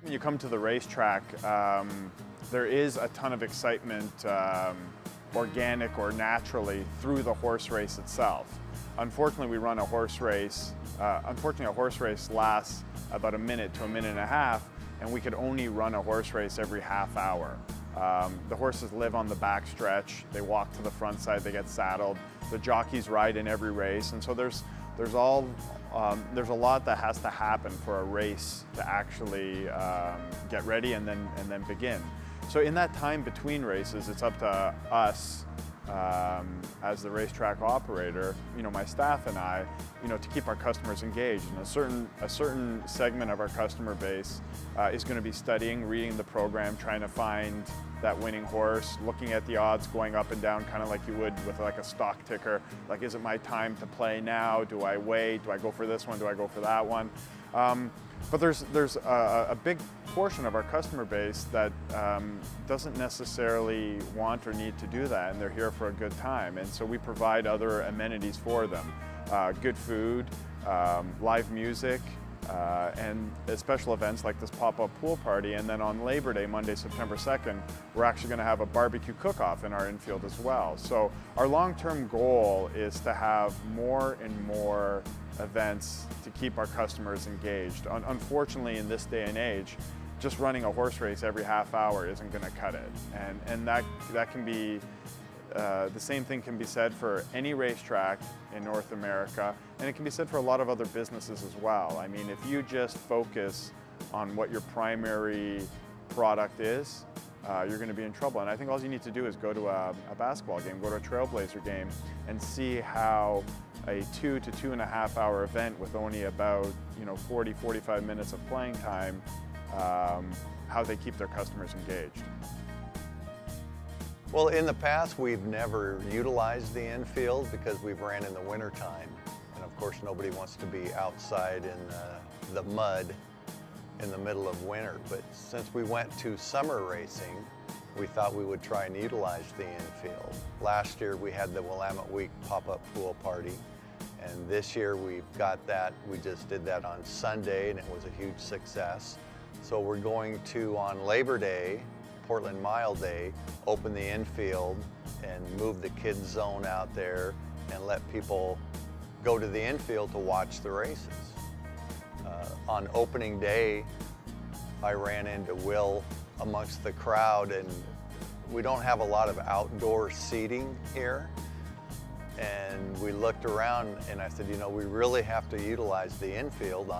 When you come to the racetrack, there is a ton of excitement, organic or naturally, through the horse race itself. Unfortunately, we run a horse race. Unfortunately, a horse race lasts about a minute to a minute and a half, and we could only run a horse race every half hour. The horses live on the back stretch. They walk to the front side. They get saddled. The jockeys ride in every race, and so there's a lot that has to happen for a race to actually get ready and then begin. So in that time between races, it's up to us as the racetrack operator, my staff and I, to keep our customers engaged. And a certain segment of our customer base is going to be studying, reading the program, trying to find that winning horse, looking at the odds going up and down, kind of like you would with like a stock ticker. Like, is it my time to play now? Do I wait? Do I go for this one? Do I go for that one? But there's a big portion of our customer base that doesn't necessarily want or need to do that, and they're here for a good time. And so we provide other amenities for them. Good food, live music, and special events like this pop-up pool party. And then on Labor Day, Monday, September 2nd, we're actually going to have a barbecue cook-off in our infield as well. So our long-term goal is to have more and more events to keep our customers engaged. Unfortunately, in this day and age, just running a horse race every half hour isn't going to cut it. And that can be, the same thing can be said for any racetrack in North America, and it can be said for a lot of other businesses as well. I mean, if you just focus on what your primary product is, you're going to be in trouble. And I think all you need to do is go to a basketball game, go to a Trailblazer game, and see how a 2 to 2.5 hour event with only about 40, 45 minutes of playing time, how they keep their customers engaged. Well, in the past, we've never utilized the infield because we've ran in the wintertime. And of course, nobody wants to be outside in the mud in the middle of winter. But since we went to summer racing, we thought we would try and utilize the infield. Last year, we had the Willamette Week pop-up pool party. And this year we've got that. We just did that on Sunday, and it was a huge success. So we're going to, on Labor Day, Portland Mile Day, open the infield and move the kids zone out there and let people go to the infield to watch the races. On opening day, I ran into Will amongst the crowd, and we don't have a lot of outdoor seating here. And we looked around and I said, we really have to utilize the infield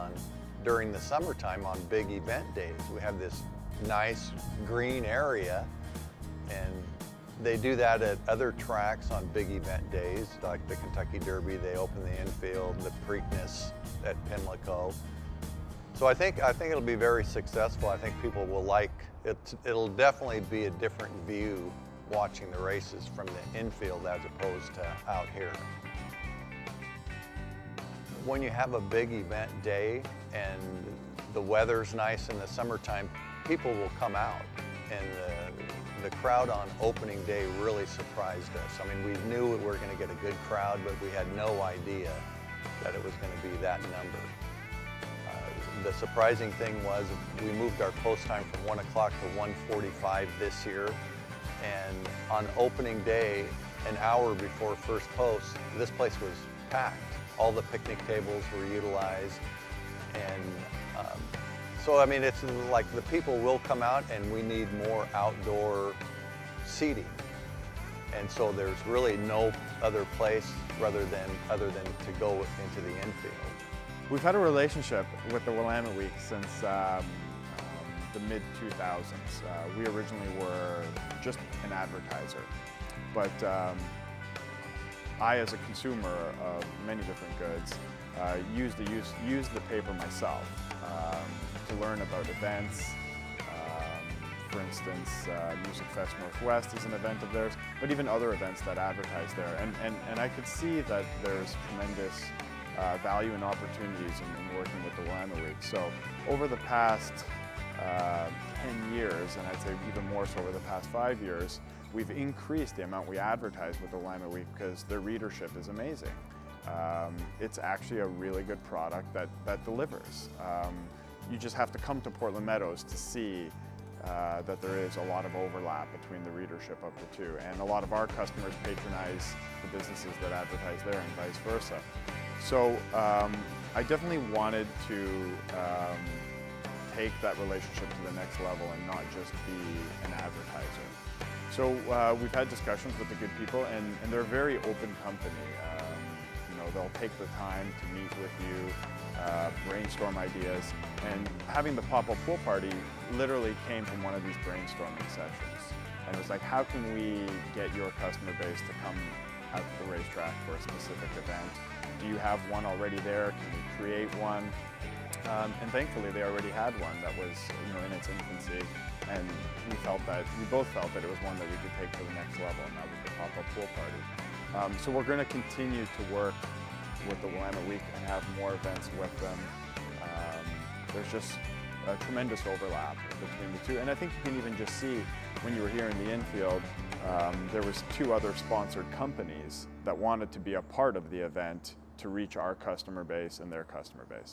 during the summertime on big event days. We have this nice green area, and they do that at other tracks on big event days, like the Kentucky Derby. They open the infield, the Preakness at Pimlico. So I think it'll be very successful. I think people will like it. It'll definitely be a different view watching the races from the infield as opposed to out here. When you have a big event day and the weather's nice in the summertime, people will come out, and the crowd on opening day really surprised us. I mean, we knew we were going to get a good crowd, but we had no idea that it was going to be that number. The surprising thing was we moved our post time from 1 o'clock to 1:45 this year. And on opening day, an hour before first post, this place was packed. All the picnic tables were utilized. And so, I mean, it's like the people will come out, and we need more outdoor seating. And so there's really no other place other than to go into the infield. We've had a relationship with the Willamette Week since the mid-2000s. We originally were just an advertiser, but I, as a consumer of many different goods, used the paper myself to learn about events. For instance, Music Fest Northwest is an event of theirs, but even other events that advertise there. And I could see that there's tremendous value and opportunities in working with the Willamette Week. So over the past 10 years, and I'd say even more so over the past 5 years, we've increased the amount we advertise with the Willamette Week because their readership is amazing. It's actually a really good product that delivers. you just have to come to Portland Meadows to see that there is a lot of overlap between the readership of the two. And a lot of our customers patronize the businesses that advertise there and vice versa. So I definitely wanted to take that relationship to the next level and not just be an advertiser. So we've had discussions with the good people, and they're a very open company. You know, they'll take the time to meet with you, brainstorm ideas, and having the pop-up pool party literally came from one of these brainstorming sessions. And it was like, how can we get your customer base to come out to the racetrack for a specific event? Do you have one already there? Can we create one? And thankfully, they already had one that was, you know, in its infancy, and we both felt that it was one that we could take to the next level, and that was the pop-up pool party. So we're going to continue to work with the Willamette Week and have more events with them. There's just a tremendous overlap between the two, and I think you can even just see when you were here in the infield, there was 2 other sponsored companies that wanted to be a part of the event to reach our customer base and their customer base.